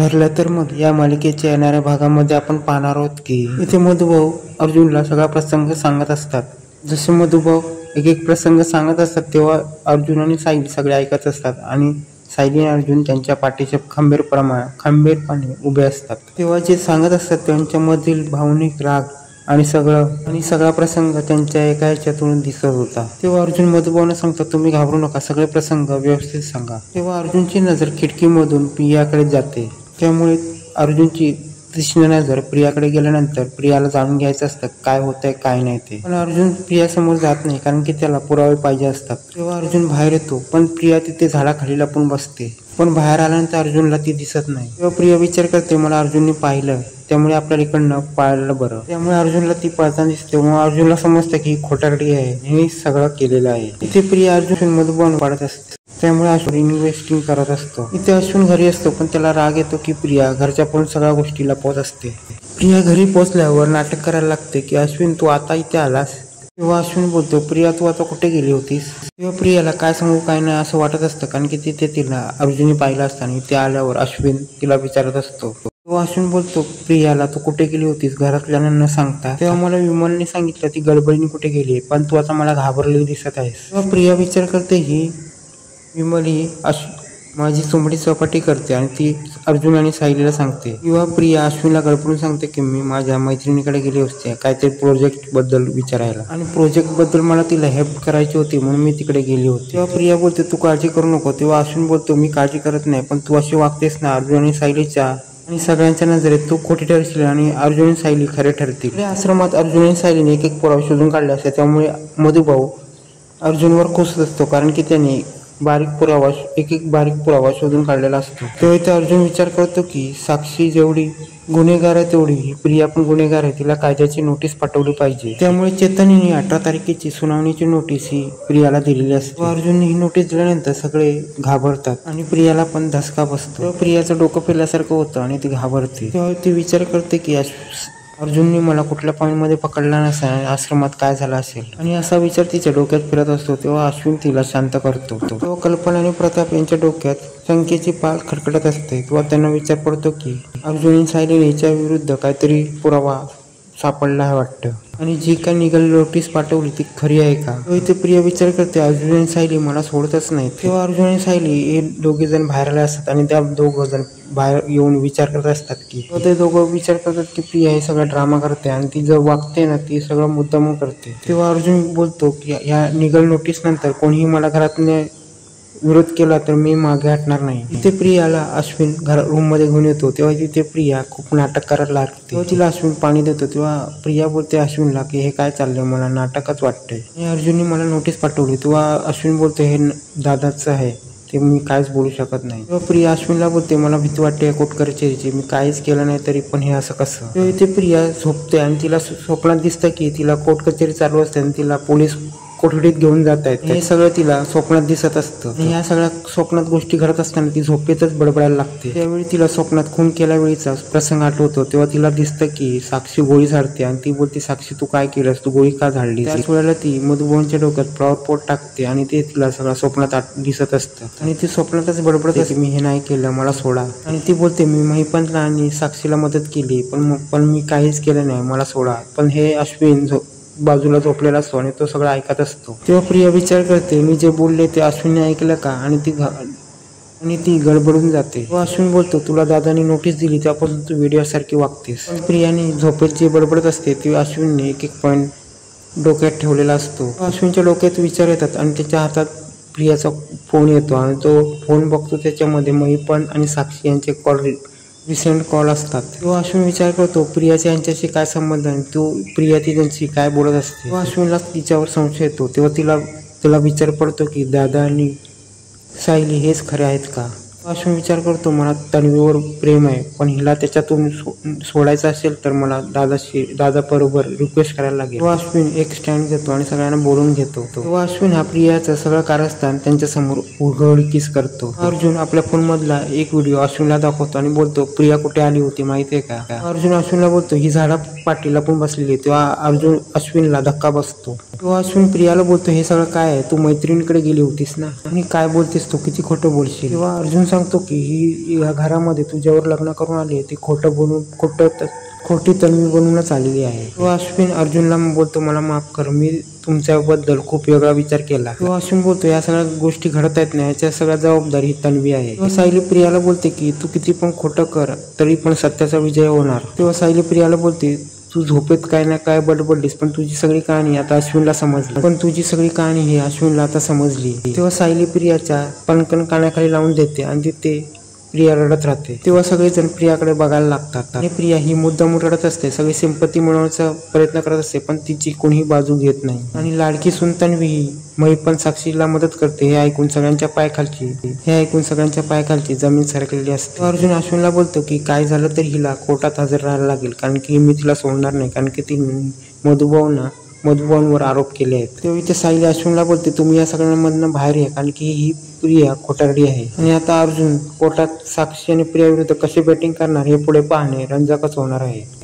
ठरलं तर मग या मालिकेच्या येणाऱ्या भागामध्ये आपण पाहणार आहोत की इथे मधुभाऊ अर्जुनला सगळा प्रसंग सांगत असतात. जसे मधुभाऊ एक एक प्रसंग सांगत असतात तेव्हा अर्जुन आणि सायली सगळे ऐकत असतात आणि सायली आणि अर्जुन त्यांच्या पाठीचे खंबीरपणे उभे असतात. तेव्हा जे सांगत असतात त्यांच्यामधील भावनिक राग आणि सगळा प्रसंग त्यांच्या एका ह्याच्यातून दिसत होता. तेव्हा अर्जुन मधुभाऊंना सांगतात, तुम्ही घाबरू नका, सगळे प्रसंग व्यवस्थित सांगा. तेव्हा अर्जुनची नजर खिडकीमधून प्रियाकडे जाते. त्यामुळे अर्जुनची तीक्ष्ण नजर प्रियाकडे गेल्यानंतर प्रियाला जाणून घ्यायचं असतं काय होतंय काय नाही ते. पण अर्जुन प्रियासमोर जात नाही कारण की त्याला पुरावे पाहिजे असतात. तेव्हा अर्जुन बाहेर येतो पण प्रिया तिथे झाडाखाली लपून बसते. पण बाहेर आल्यानंतर अर्जुनला ती दिसत नाही. तेव्हा प्रिया विचार करते मला अर्जुनने पाहिलं त्यामुळे आपल्या इकडनं पाळलं बरं. त्यामुळे अर्जुनला ती पळताना दिसते. तेव्हा अर्जुनला समजतं की ही खोटारडी आहे, हे सगळं केलेलं आहे. इथे प्रिया अर्जुन मधुभाऊ पाडत असते. त्यामुळे अश्विन इन्व्हेस्टिंग करत असतो. इथे अश्विन घरी असतो पण त्याला राग येतो की प्रिया घरच्या पण सगळ्या गोष्टीला पोच असते. प्रिया घरी पोचल्यावर नाटक करायला लागते की अश्विन तू आता इथे आलास. तेव्हा अश्विन बोलतो प्रिया तू आता कुठे गेली होतीस. तेव्हा प्रियाला काय सांगू काय नाही असं वाटत असतं कारण की तिथे तिला अर्जुनने पाहिलं असताना इथे आल्यावर अश्विन तिला विचारत असतो. तेव्हा अश्विन बोलतो प्रियाला तू कुठे गेली होतीस घरातल्यांना न सांगता. तेव्हा मला विमलने सांगितलं ती गडबडीने कुठे गेली पण तू आता मला घाबरलेली दिसत आहेस. तेव्हा प्रिया विचार करते ही विमल ही माझी चोंबडी चौपाटी करते आणि ती अर्जुन आणि सायलीला सांगते. किंवा प्रिया अश्विनला गडबडून सांगते की मी माझ्या मैत्रिणीकडे गेली होते काहीतरी प्रोजेक्ट बद्दल विचारायला आणि प्रोजेक्ट बद्दल मला तिला हेल्प करायची होती म्हणून मी तिकडे गेली होती. तेव्हा प्रिया बोलते तू काळजी करू नको. तेव्हा अश्विन बोलतो मी काळजी करत नाही पण तू अशी वागतेस ना अर्जुन आणि सायलीच्या आणि सगळ्यांच्या नजरेत तू खोटी ठरशील आणि अर्जुन आणि सायली खरे ठरतील. आश्रमात अर्जुन आणि सायलीने एक एक पुरावा शोधून काढले असते. त्यामुळे मधुभाऊ अर्जुनवर खुश असतो कारण की त्याने एक एक बारीक पुरावा शोधून काढलेला असतो. तेव्हा इथे अर्जुन विचार करतो की साक्षी जेवढी गुन्हेगार आहे तेवढी ही प्रिया पण गुन्हेगार आहे, तिला कायद्याची नोटीस पाठवली पाहिजे. त्यामुळे चेतनने 18 तारखेची सुनावणीची नोटीस ही प्रियाला दिलेली असते. अर्जुनने ही नोटीस दिल्यानंतर सगळे घाबरतात आणि प्रियाला पण धसका बसतो. तेव्हा प्रियाचं डोकं फिरल्यासारखं होतं आणि ती घाबरते. तेव्हा ती विचार करते की अर्जुनने मला कुठल्या पॉईंटमध्ये पकडला नसेल आणि आश्रमात काय झाला असेल आणि असा विचार तिच्या डोक्यात फिरत असतो. तेव्हा अश्विन तिला शांत करतो. तेव्हा कल्पना आणि प्रताप यांच्या डोक्यात शंकेची पाल खटखटत असते. तेव्हा त्यांना विचार पडतो की अर्जुन आणि सायलीने हिच्या विरुद्ध काहीतरी पुरावा सापडला आहे वाटतं आणि जी काय निघाली नोटीस पाठवली ती खरी आहे का. इथे प्रिया विचार करते अर्जुन आणि सायली मला सोडतच नाही. तेव्हा अर्जुन आणि सायली हे दोघे जण बाहेर आले असतात आणि त्या दोघं जण बाहेर येऊन विचार करत असतात की ते दोघं विचार करतात की प्रिया हे सगळं ड्रामा करते आणि ती जर वागते ना ती सगळं मुद्दामून करते. तेव्हा अर्जुन बोलतो की या निघाल नोटीस नंतर कोणीही मला घरातून विरोध केला तर मी मागे हटणार नाही. इथे प्रियाला अश्विन रूम मध्ये घेऊन येतो. तेव्हा तिथे प्रिया खूप नाटक करायला लागते. तेव्हा तिला अश्विन पाणी देतो. तेव्हा प्रिया बोलते अश्विनला की हे काय चाललंय, मला नाटकच वाटतंय. अर्जुनने मला नोटीस पाठवली. तेव्हा अश्विन बोलतो हे दादाचं आहे, ते मी काहीच बोलू शकत नाही. तेव्हा प्रिया अश्विनला बोलते मला भीती वाटते कोर्ट कचेरीची, मी काहीच केलं नाही तरी पण हे असं कसं. तेव्हा इथे प्रिया झोपते आणि तिला स्वप्नात दिसतं की तिला कोर्ट कचेरी चालू असते आणि तिला पोलीस कोठडीत घेऊन जात आहेत. हे सगळं तिला स्वप्नात दिसत असतं. ह्या सगळ्या स्वप्नात गोष्टी घडत असताना ती झोपेतच बडबडायला लागते. त्यावेळी तिला स्वप्नात खून केल्यावेळीचा प्रसंग आठवतो. तेव्हा तिला दिसतं की साक्षी गोळी झाडते आणि ती बोलते साक्षी तू काय केलंस, तू गोळी का झाडली. त्याच वेळेला ती मधुभाऊंच्या डोक्यात फ्लॉवर पोट टाकते आणि ते तिला सगळं स्वप्नात दिसत असतं आणि ती स्वप्नातच बडबडत असते मी हे नाही केलं, मला सोडा. आणि ती बोलते मी महिपंतला आणि साक्षीला मदत केली पण मी काहीच केलं नाही, मला सोडा. पण हे अश्विन बाजूला झोपलेला असतो आणि तो सगळं ऐकत असतो. तेव्हा प्रिया विचार करते मी जे बोलले ते अश्विनने ऐकलं का आणि ती गडबडून जाते. अश्विन बोलतो तुला दादानी नोटीस दिली त्यापासून तू वेड्यासारखी वागतेस. पण प्रियाने झोपेत जे बडबडत असते ते अश्विनने एक एक पॉईंट डोक्यात ठेवलेला असतो. अश्विनच्या डोक्यात विचार येतात आणि त्याच्या हातात प्रियाचा फोन येतो आणि तो फोन बघतो. त्याच्यामध्ये महिपंत आणि साक्षी यांचे रिसेंट कॉल असतात. तेव्हा अश्विन विचार करतो प्रियाच्या यांच्याशी काय संबंध आहे, तो प्रिया ती त्यांची काय बोलत असते. तेव्हा अश्विनला तिच्यावर संशय येतो. तेव्हा तिला विचार पडतो की दादा आणि सायली हेच खरे आहेत का. अश्विन विचार करतो मला तन्वीवर प्रेम आहे पण हिला त्याच्यातून सोडायचं असेल तर मला दादा बरोबर रिक्वेस्ट करायला लागेल. तेव्हा अश्विन एक स्टँड घेतो आणि सगळ्यांना बोलून घेतो. तेव्हा अश्विन हा प्रियाचं सगळं कारस्थान त्यांच्या समोर उघडकीस करतो. अर्जुन आपल्या फोन मधला एक व्हिडिओ अश्विनला दाखवतो आणि बोलतो प्रिया कुठे आली होती माहितीये का. अर्जुन अश्विनला बोलतो ही झाडा पाठीला पण बसलेली. तेव्हा अर्जुन अश्विनला धक्का बसतो. तेव्हा अश्विन प्रियाला बोलतो हे सगळं काय आहे, तू मैत्रिणीकडे गेली होतीस ना आणि काय बोलतेस तू, किती खोटं बोलशील. तेव्हा अर्जुन सांगतो की ही या घरामध्ये तुझ्यावर लग्न करून आली आहे ती खोटी तन्वी बनवूनच आलेली आहे. तो अश्विन अर्जुनला बोलतो मला माफ कर, मी तुमच्याबद्दल खूप वेगळा विचार केला. तो अश्विन बोलतो या सगळ्या गोष्टी घडत आहेत ना, याच्या सगळ्या जबाबदारी ही तन्वी आहे. तेव्हा सायली प्रियाला बोलते की तू किती पण खोटं कर तरी पण सत्याचा विजय होणार. तेव्हा सायली प्रियाला बोलते तू झोपेत काय ना काय बडबडलीस पण तुझी सगळी कहाणी आता अश्विनला समजली. तेव्हा सायली प्रियाच्या पणकन कानाखाली लावून देते आणि तिथे प्रिया रडत राहते. तेव्हा सगळेजण प्रियाकडे बघायला लागतात आणि प्रिया ही मुद्दाम रडत असते, सगळी सिंपत्ती मिळवण्याचा प्रयत्न करत असते पण तिची कोणीही बाजू घेत नाही. आणि लाडकी सून तन्वी ही पण साक्षीला मदत करते. हे ऐकून सगळ्यांच्या पायाखालची जमीन सरकलेली असते. अर्जुन अश्विनला बोलतो की काय झालं तरी हिला कोर्टात हजर राहायला लागेल, कारण की मी तिला सोडणार नाही, कारण की ती मधुभाऊंवर आरोप केले आहेत. तेव्हा इथे सायली अश्विनला बोलते तुम्ही या सगळ्यांमधनं बाहेर या, कारण की ही प्रिया खोटारडी आहे. आणि आता अर्जुन कोर्टात साक्षी आणि प्रिया विरुद्ध कशी बॅटिंग करणार हे पुढे पाहणे रंजकच होणार आहे.